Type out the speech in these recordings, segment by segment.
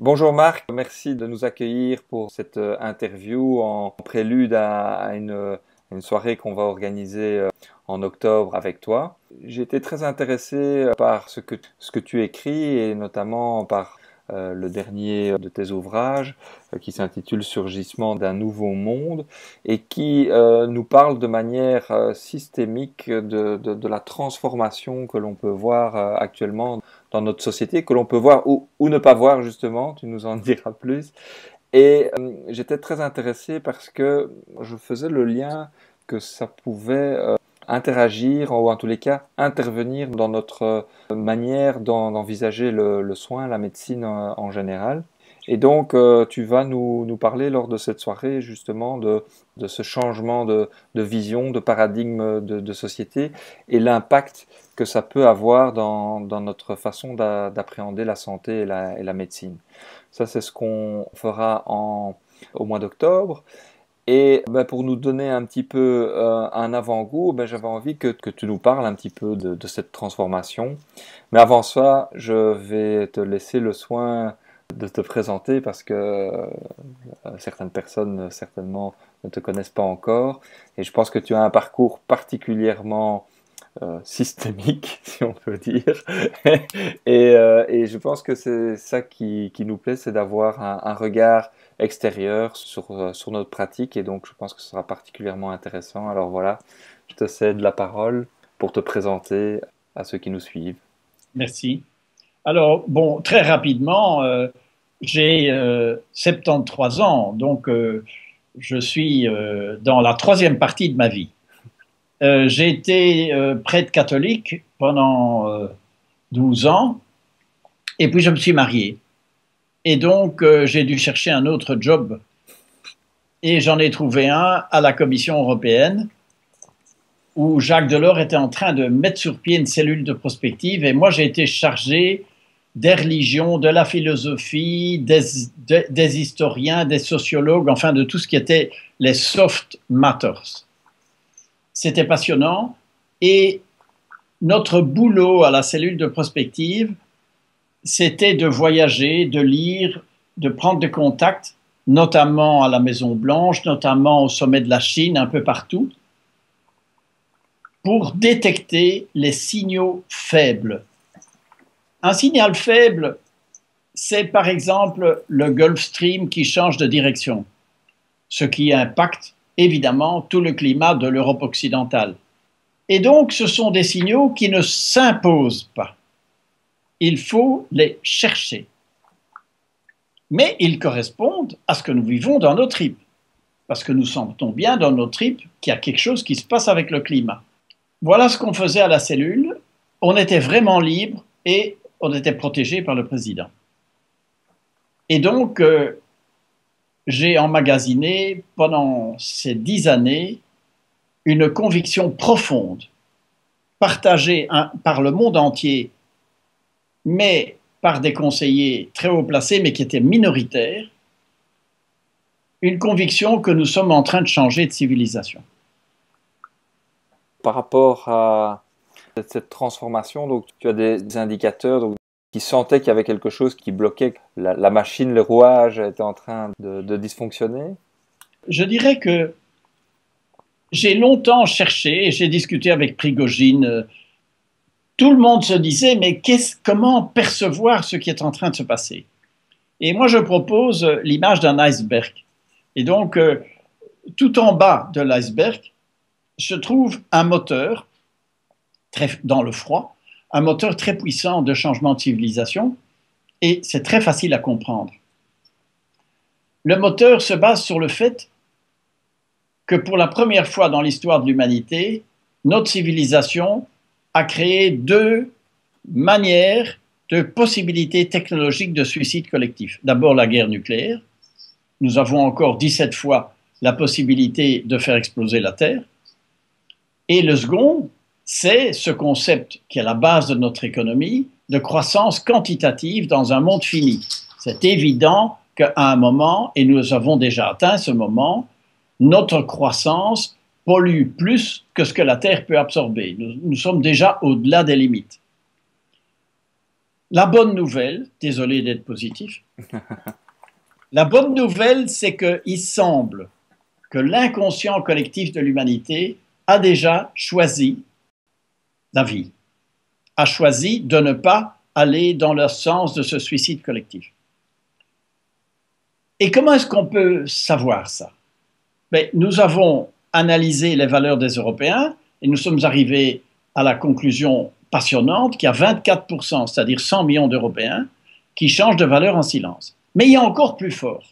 Bonjour Marc, merci de nous accueillir pour cette interview en prélude à une soirée qu'on va organiser en octobre avec toi. J'ai été très intéressé par ce que tu écris et notamment par le dernier de tes ouvrages qui s'intitule Surgissement d'un nouveau monde et qui nous parle de manière systémique de la transformation que l'on peut voir actuellement dans notre société, que l'on peut voir ou ne pas voir justement, tu nous en diras plus. Et j'étais très intéressé parce que je faisais le lien que ça pouvait interagir ou en tous les cas intervenir dans notre manière d'envisager le soin, la médecine en général. Et donc, tu vas nous parler lors de cette soirée justement de ce changement de vision, de paradigme de société et l'impact que ça peut avoir dans notre façon d'appréhender la santé et la médecine. Ça, c'est ce qu'on fera au mois d'octobre. Et ben, pour nous donner un petit peu un avant-goût, ben, j'avais envie que tu nous parles un petit peu de cette transformation. Mais avant ça, je vais te laisser le soin de te présenter parce que certaines personnes certainement ne te connaissent pas encore. Et je pense que tu as un parcours particulièrement systémique, si on peut dire. Et je pense que c'est ça qui nous plaît, c'est d'avoir un regard extérieur sur notre pratique. Et donc, je pense que ce sera particulièrement intéressant. Alors voilà, je te cède la parole pour te présenter à ceux qui nous suivent. Merci. Alors, bon, très rapidement, j'ai 73 ans, donc je suis dans la troisième partie de ma vie. J'ai été prêtre catholique pendant 12 ans, et puis je me suis marié. Et donc, j'ai dû chercher un autre job, et j'en ai trouvé un à la Commission européenne, où Jacques Delors était en train de mettre sur pied une cellule de prospective, et moi, j'ai été chargé des religions, de la philosophie, des historiens, des sociologues, enfin de tout ce qui était les soft matters. C'était passionnant et notre boulot à la cellule de prospective, c'était de voyager, de lire, de prendre des contacts, notamment à la Maison Blanche, notamment au sommet de la Chine, un peu partout, pour détecter les signaux faibles. Un signal faible, c'est par exemple le Gulf Stream qui change de direction, ce qui impacte évidemment tout le climat de l'Europe occidentale. Et donc, ce sont des signaux qui ne s'imposent pas. Il faut les chercher. Mais ils correspondent à ce que nous vivons dans nos tripes, parce que nous sentons bien dans nos tripes qu'il y a quelque chose qui se passe avec le climat. Voilà ce qu'on faisait à la cellule. On était vraiment libre et on était protégé par le président. Et donc, j'ai emmagasiné pendant ces 10 années une conviction profonde, partagée par le monde entier, mais par des conseillers très haut placés, mais qui étaient minoritaires, une conviction que nous sommes en train de changer de civilisation. Par rapport à cette transformation, donc tu as des indicateurs donc, qui sentaient qu'il y avait quelque chose qui bloquait, que la machine, le rouage était en train de dysfonctionner. Je dirais que j'ai longtemps cherché, et j'ai discuté avec Prigogine, tout le monde se disait, mais comment percevoir ce qui est en train de se passer? Et moi, je propose l'image d'un iceberg. Et donc, tout en bas de l'iceberg se trouve un moteur, dans le froid, un moteur très puissant de changement de civilisation, et c'est très facile à comprendre. Le moteur se base sur le fait que pour la première fois dans l'histoire de l'humanité, notre civilisation a créé deux manières de possibilités technologiques de suicide collectif. D'abord la guerre nucléaire. Nous avons encore 17 fois la possibilité de faire exploser la Terre. Et le second, c'est ce concept qui est à la base de notre économie, de croissance quantitative dans un monde fini. C'est évident qu'à un moment, et nous avons déjà atteint ce moment, notre croissance pollue plus que ce que la Terre peut absorber. Nous sommes déjà au-delà des limites. La bonne nouvelle, désolé d'être positif, la bonne nouvelle, c'est qu'il semble que l'inconscient collectif de l'humanité a déjà choisi la vie, a choisi de ne pas aller dans le sens de ce suicide collectif. Et comment est-ce qu'on peut savoir ça? Ben, nous avons analysé les valeurs des Européens et nous sommes arrivés à la conclusion passionnante qu'il y a 24%, c'est-à-dire 100 millions d'Européens, qui changent de valeur en silence. Mais il y a encore plus fort,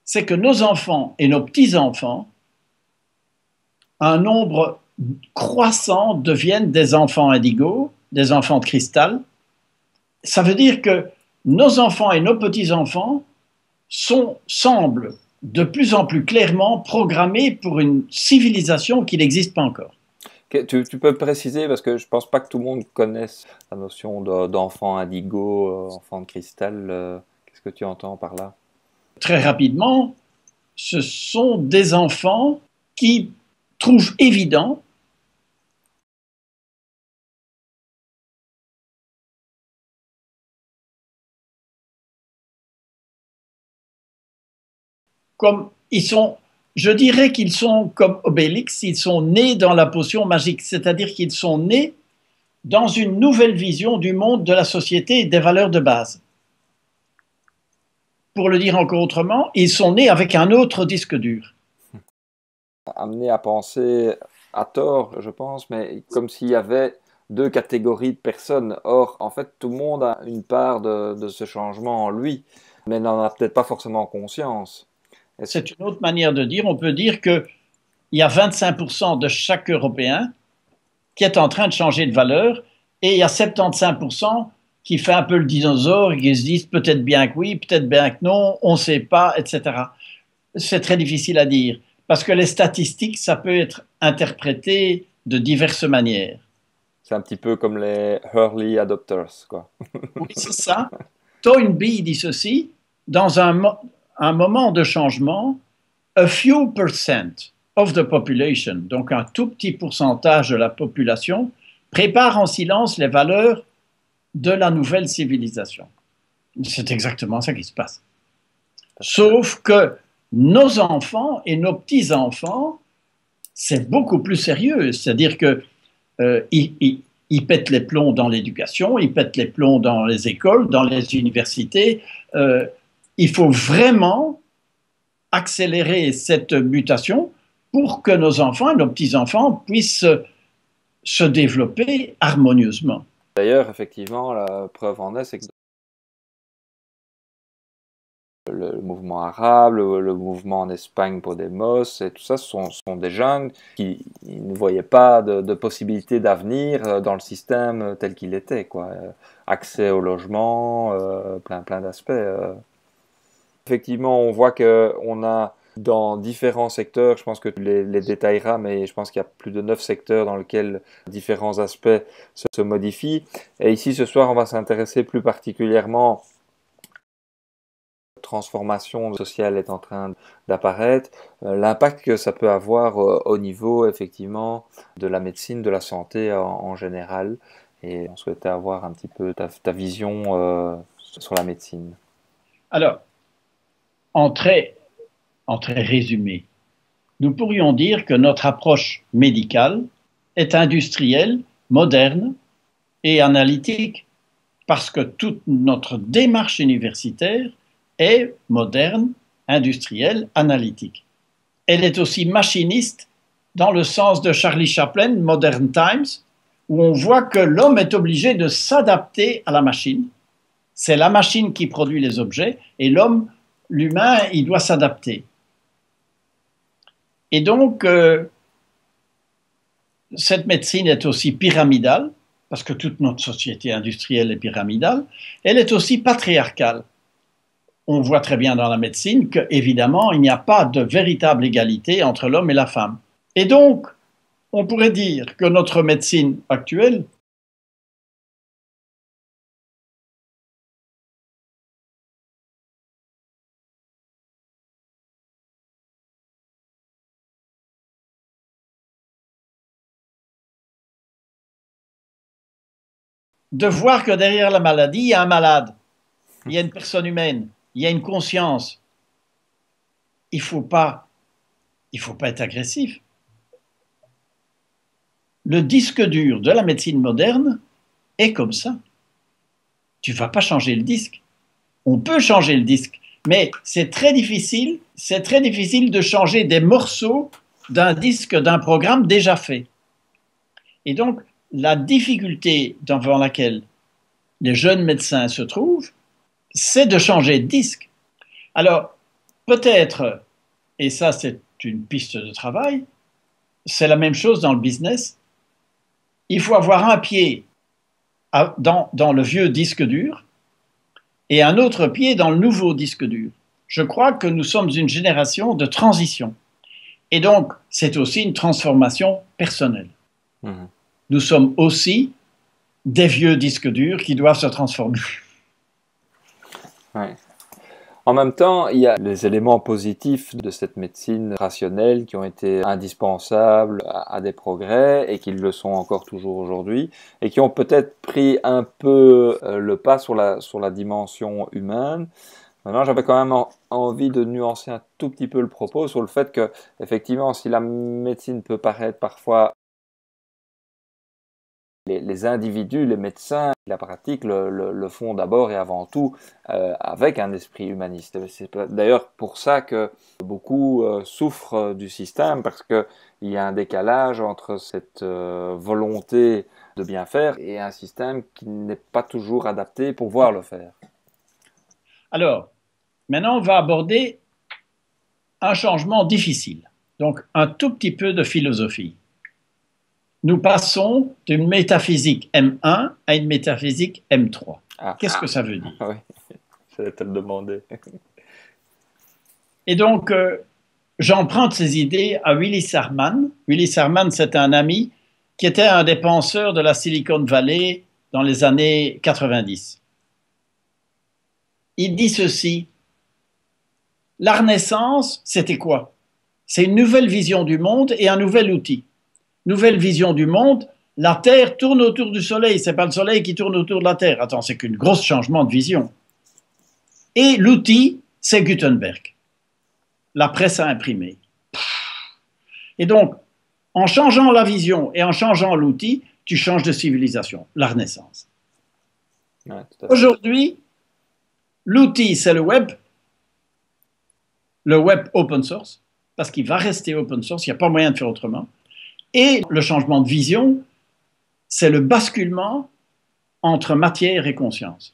c'est que nos enfants et nos petits-enfants, un nombre croissant, deviennent des enfants indigos, des enfants de cristal. Ça veut dire que nos enfants et nos petits-enfants semblent de plus en plus clairement programmés pour une civilisation qui n'existe pas encore. Tu peux préciser, parce que je pense pas que tout le monde connaisse la notion d'enfant indigo, enfant de cristal. Qu'est-ce que tu entends par là? Très rapidement, ce sont des enfants qui trouvent évident comme ils sont, je dirais qu'ils sont comme Obélix, ils sont nés dans la potion magique, c'est-à-dire qu'ils sont nés dans une nouvelle vision du monde, de la société et des valeurs de base. Pour le dire encore autrement, ils sont nés avec un autre disque dur. Amené à penser à tort, je pense, mais comme s'il y avait deux catégories de personnes. Or, en fait, tout le monde a une part de ce changement en lui, mais n'en a peut-être pas forcément conscience. C'est une autre manière de dire. On peut dire qu'il y a 25% de chaque Européen qui est en train de changer de valeur et il y a 75% qui fait un peu le dinosaure et qui se disent peut-être bien que oui, peut-être bien que non, on ne sait pas, etc. C'est très difficile à dire parce que les statistiques, ça peut être interprété de diverses manières. C'est un petit peu comme les early adopters, quoi. Oui, c'est ça. Toynbee dit ceci, dans un moment de changement, a few percent of the population, donc un tout petit pourcentage de la population, prépare en silence les valeurs de la nouvelle civilisation. C'est exactement ça qui se passe. Sauf que nos enfants et nos petits-enfants, c'est beaucoup plus sérieux. C'est-à-dire que ils pètent les plombs dans l'éducation, ils pètent les plombs dans les écoles, dans les universités. Il faut vraiment accélérer cette mutation pour que nos enfants et nos petits-enfants puissent se développer harmonieusement. D'ailleurs, effectivement, la preuve en est, c'est que le mouvement arabe, le mouvement en Espagne pour Demos, et tout ça, sont des jeunes qui ne voyaient pas de possibilité d'avenir dans le système tel qu'il était, quoi. Accès au logement, plein d'aspects. Effectivement, on voit qu'on a dans différents secteurs, je pense que tu les détailleras, mais je pense qu'il y a plus de 9 secteurs dans lesquels différents aspects se modifient. Et ici, ce soir, on va s'intéresser plus particulièrement transformation sociale est en train d'apparaître, l'impact que ça peut avoir au niveau effectivement de la médecine, de la santé en général. Et on souhaitait avoir un petit peu ta vision sur la médecine. Alors, en très, en très résumé, nous pourrions dire que notre approche médicale est industrielle, moderne et analytique, parce que toute notre démarche universitaire est moderne, industrielle, analytique. Elle est aussi machiniste dans le sens de Charlie Chaplin, Modern Times, où on voit que l'homme est obligé de s'adapter à la machine. C'est la machine qui produit les objets et l'homme, l'humain, il doit s'adapter. Et donc, cette médecine est aussi pyramidale, parce que toute notre société industrielle est pyramidale. Elle est aussi patriarcale. On voit très bien dans la médecine qu'évidemment, il n'y a pas de véritable égalité entre l'homme et la femme. Et donc, on pourrait dire que notre médecine actuelle de voir que derrière la maladie, il y a un malade, il y a une personne humaine, il y a une conscience. Il il faut pas être agressif. Le disque dur de la médecine moderne est comme ça. Tu ne vas pas changer le disque. On peut changer le disque, mais c'est très difficile de changer des morceaux d'un disque, d'un programme déjà fait. Et donc, la difficulté devant laquelle les jeunes médecins se trouvent, c'est de changer de disque. Alors, peut-être, et ça c'est une piste de travail, c'est la même chose dans le business, il faut avoir un pied dans le vieux disque dur et un autre pied dans le nouveau disque dur. Je crois que nous sommes une génération de transition. Et donc, c'est aussi une transformation personnelle. Mmh. Nous sommes aussi des vieux disques durs qui doivent se transformer. Ouais. En même temps, il y a les éléments positifs de cette médecine rationnelle qui ont été indispensables à des progrès et qui le sont encore toujours aujourd'hui et qui ont peut-être pris un peu le pas sur la dimension humaine. Maintenant, j'avais quand même envie de nuancer un tout petit peu le propos sur le fait que, effectivement, si la médecine peut paraître parfois les individus, les médecins qui la pratiquent le font d'abord et avant tout avec un esprit humaniste. C'est d'ailleurs pour ça que beaucoup souffrent du système parce qu'il y a un décalage entre cette volonté de bien faire et un système qui n'est pas toujours adapté pour pouvoir le faire. Alors, maintenant, on va aborder un changement difficile. Donc, un tout petit peu de philosophie. Nous passons d'une métaphysique M1 à une métaphysique M3. Ah, Qu'est-ce que ça veut dire? oui, j'allais te le demander. Et donc, j'emprunte ces idées à Willy Sarman. Willy Sarman, c'est un ami qui était un des penseurs de la Silicon Valley dans les années 90. Il dit ceci: la Renaissance, c'était quoi? C'est une nouvelle vision du monde et un nouvel outil. Nouvelle vision du monde, la Terre tourne autour du Soleil, c'est pas le Soleil qui tourne autour de la Terre. Attends, c'est qu'un gros changement de vision. Et l'outil, c'est Gutenberg, la presse à imprimer. Et donc, en changeant la vision et en changeant l'outil, tu changes de civilisation, la Renaissance. Ouais, Aujourd'hui, l'outil, c'est le web open source, parce qu'il va rester open source, il n'y a pas moyen de faire autrement. Et le changement de vision, c'est le basculement entre matière et conscience.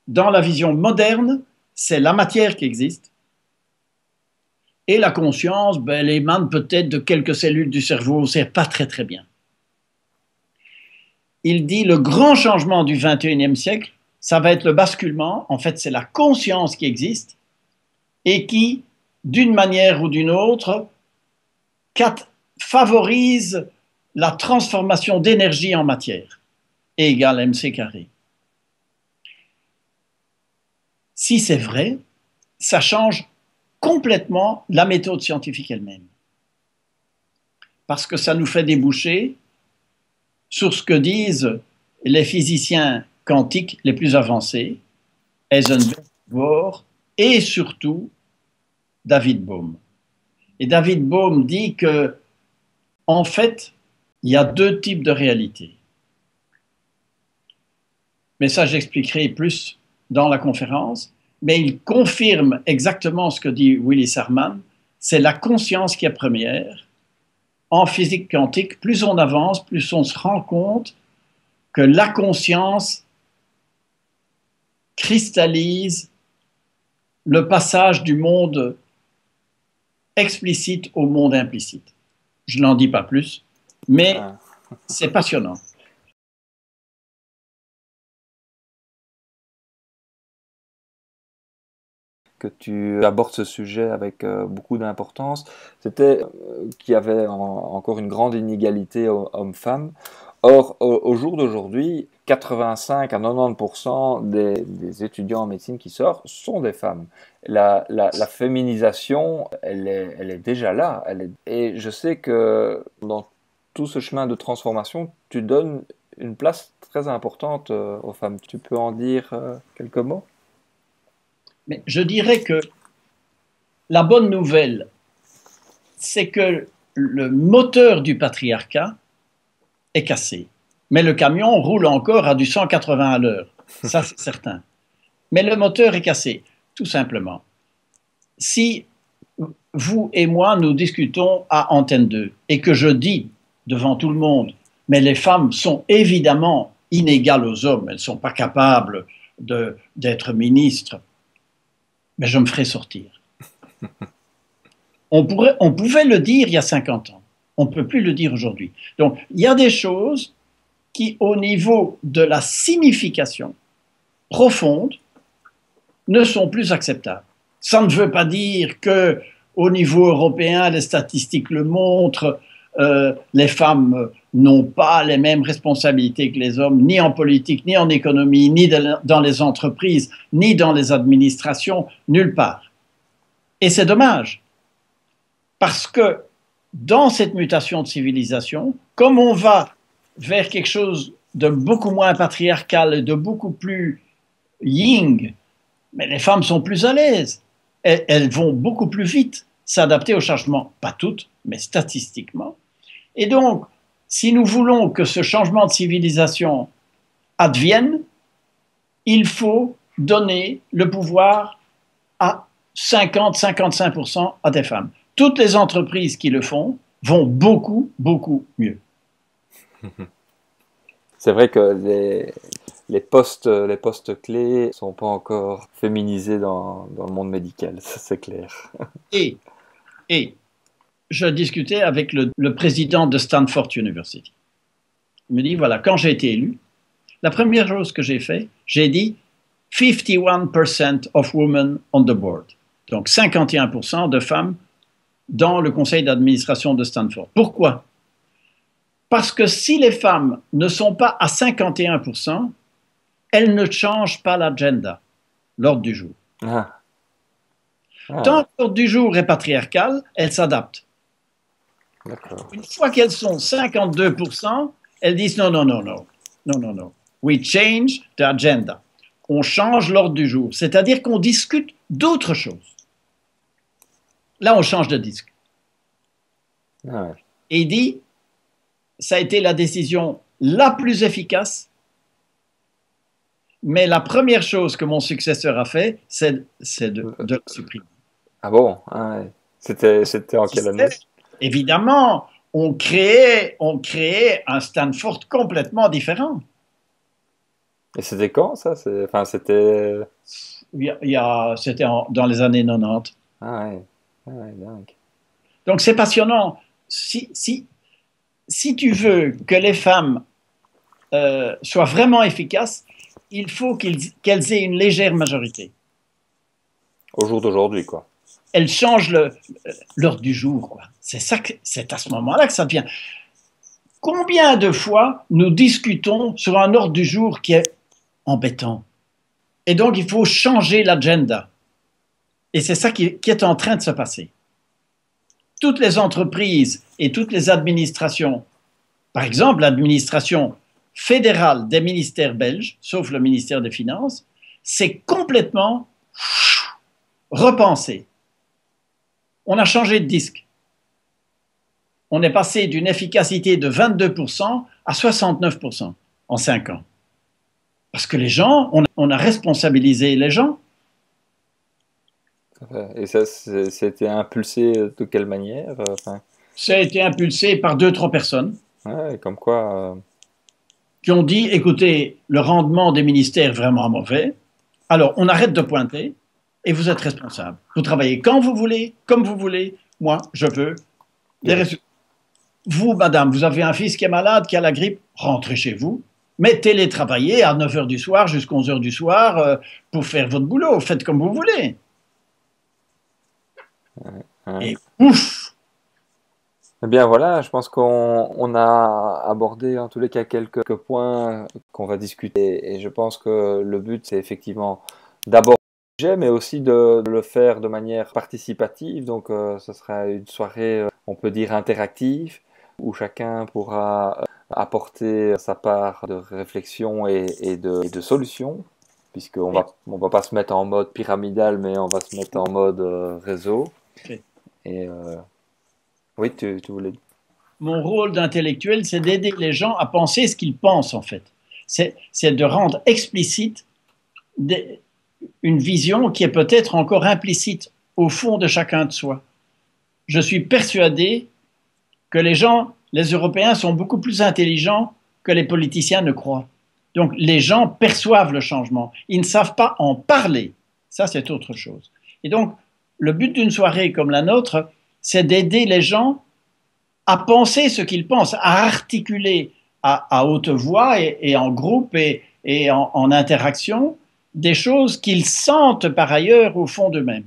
Dans la vision moderne, c'est la matière qui existe, et la conscience, elle émane peut-être de quelques cellules du cerveau, on ne sait pas très très bien. Il dit le grand changement du 21e siècle, ça va être le basculement, en fait c'est la conscience qui existe et qui, d'une manière ou d'une autre, favorise la transformation d'énergie en matière, E égale mc carré. Si c'est vrai, ça change complètement la méthode scientifique elle-même. Parce que ça nous fait déboucher sur ce que disent les physiciens quantiques les plus avancés, Heisenberg, Bohr et surtout David Bohm. Et David Bohm dit que, en fait, il y a deux types de réalités. Mais ça, j'expliquerai plus dans la conférence. Mais il confirme exactement ce que dit Willy Sarman, c'est la conscience qui est première. En physique quantique, plus on avance, plus on se rend compte que la conscience cristallise le passage du monde explicite au monde implicite. Je n'en dis pas plus, mais c'est passionnant. Que tu abordes ce sujet avec beaucoup d'importance, c'était qu'il y avait encore une grande inégalité homme-femme. Or, au jour d'aujourd'hui, 85 à 90% des étudiants en médecine qui sortent sont des femmes. La féminisation, elle est déjà là. Et je sais que dans tout ce chemin de transformation, tu donnes une place très importante aux femmes. Tu peux en dire quelques mots? Mais je dirais que la bonne nouvelle, c'est que le moteur du patriarcat est cassé. Mais le camion roule encore à du 180 à l'heure. Ça, c'est certain. Mais le moteur est cassé, tout simplement. Si vous et moi, nous discutons à Antenne 2 et que je dis devant tout le monde, mais les femmes sont évidemment inégales aux hommes, elles ne sont pas capables d'être ministres, mais je me ferai sortir. On pouvait le dire il y a 50 ans, on ne peut plus le dire aujourd'hui. Donc, il y a des choses qui, au niveau de la signification profonde, ne sont plus acceptables. Ça ne veut pas dire que, au niveau européen, les statistiques le montrent, les femmes n'ont pas les mêmes responsabilités que les hommes, ni en politique, ni en économie, ni dans les entreprises, ni dans les administrations, nulle part. Et c'est dommage, parce que dans cette mutation de civilisation, comme on va vers quelque chose de beaucoup moins patriarcal et de beaucoup plus yin, mais les femmes sont plus à l'aise. Elles vont beaucoup plus vite s'adapter au changement. Pas toutes, mais statistiquement. Et donc, si nous voulons que ce changement de civilisation advienne, il faut donner le pouvoir à 50-55% à des femmes. Toutes les entreprises qui le font vont beaucoup, beaucoup mieux. C'est vrai que les postes clés ne sont pas encore féminisés dans le monde médical, ça c'est clair. Et je discutais avec le président de Stanford University. Il me dit, voilà, quand j'ai été élu, la première chose que j'ai fait, j'ai dit 51% of women on the board. Donc 51% de femmes dans le conseil d'administration de Stanford. Pourquoi? Parce que si les femmes ne sont pas à 51%, elles ne changent pas l'agenda, l'ordre du jour. Ah. Ah. Tant que l'ordre du jour est patriarcal, elles s'adaptent. Une fois qu'elles sont 52%, elles disent non, non, non, non, non, non, non. We change the agenda. On change l'ordre du jour, c'est-à-dire qu'on discute d'autres choses. Là, on change de disque. Ah ouais. Et il dit, ça a été la décision la plus efficace, mais la première chose que mon successeur a fait, c'est de la supprimer. Ah bon? Ah ouais. C'était en quelle année? Évidemment, on créait un Stanford complètement différent. Et c'était quand ça? Enfin, c'était... C'était dans les années 90. Ah ouais. Ah ouais, dingue. Donc c'est passionnant. Si tu veux que les femmes soient vraiment efficaces, il faut qu'elles aient une légère majorité. Au jour d'aujourd'hui, quoi. Elles changent l'ordre du jour, quoi. C'est à ce moment-là que ça devient. Combien de fois nous discutons sur un ordre du jour qui est embêtant? Et donc il faut changer l'agenda. Et c'est ça qui est en train de se passer. Toutes les entreprises et toutes les administrations, par exemple l'administration fédérale des ministères belges, sauf le ministère des Finances, c'est complètement repensé. On a changé de disque. On est passé d'une efficacité de 22% à 69% en 5 ans. Parce que les gens, on a responsabilisé les gens. Et ça, c'était impulsé de quelle manière? Enfin... Ça a été impulsé par 2-3 personnes. Ouais, comme quoi... Qui ont dit, écoutez, le rendement des ministères est vraiment mauvais, alors on arrête de pointer et vous êtes responsable. Vous travaillez quand vous voulez, comme vous voulez, moi, je veux des résultats. Vous, madame, vous avez un fils qui est malade, qui a la grippe, rentrez chez vous, mettez-les travailler à 9 h du soir jusqu'à 11 h du soir pour faire votre boulot, faites comme vous voulez. Et ouf! Eh bien voilà, je pense qu'on a abordé en tous les cas quelques points qu'on va discuter et je pense que le but c'est effectivement d'abord le sujet mais aussi de le faire de manière participative, donc ce sera une soirée on peut dire interactive où chacun pourra apporter sa part de réflexion et de solution, puisqu'on va pas se mettre en mode pyramidal, mais on va se mettre en mode réseau. Oui. Et oui, tu voulais dire. Mon rôle d'intellectuel, c'est d'aider les gens à penser ce qu'ils pensent, en fait. C'est de rendre explicite une vision qui est peut-être encore implicite au fond de chacun de soi. Je suis persuadé que les Européens sont beaucoup plus intelligents que les politiciens ne croient. Donc les gens perçoivent le changement. Ils ne savent pas en parler. Ça, c'est autre chose. Et donc, le but d'une soirée comme la nôtre, c'est d'aider les gens à penser ce qu'ils pensent, à articuler à haute voix et en groupe et en interaction des choses qu'ils sentent par ailleurs au fond d'eux-mêmes.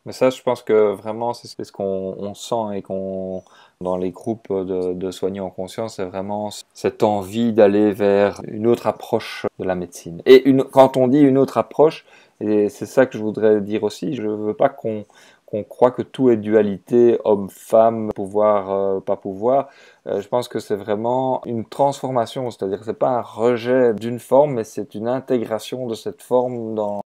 Mais ça, je pense que vraiment, c'est ce qu'on sent et qu'on dans les groupes de soignants en conscience, c'est vraiment cette envie d'aller vers une autre approche de la médecine. Et quand on dit une autre approche, et c'est ça que je voudrais dire aussi, je ne veux pas qu'on croit que tout est dualité, homme-femme, pouvoir, pas pouvoir. Je pense que c'est vraiment une transformation, c'est-à-dire que c'est pas un rejet d'une forme, mais c'est une intégration de cette forme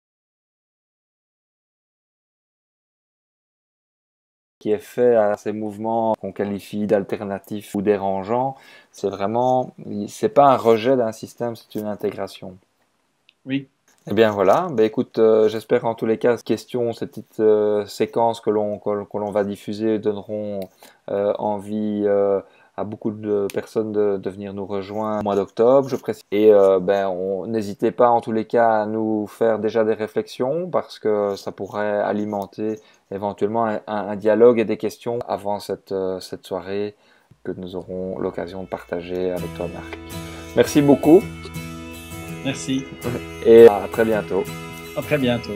qui est fait à ces mouvements qu'on qualifie d'alternatifs ou dérangeants. C'est pas un rejet d'un système, c'est une intégration. Oui. Eh bien voilà, ben écoute, j'espère en tous les cas, ces petites séquences que l'on va diffuser donneront envie à beaucoup de personnes de venir nous rejoindre au mois d'octobre, je précise. Et n'hésitez pas en tous les cas à nous faire déjà des réflexions parce que ça pourrait alimenter éventuellement un dialogue et des questions avant cette soirée que nous aurons l'occasion de partager avec toi, Marc. Merci beaucoup. Merci. Et à très bientôt. À très bientôt.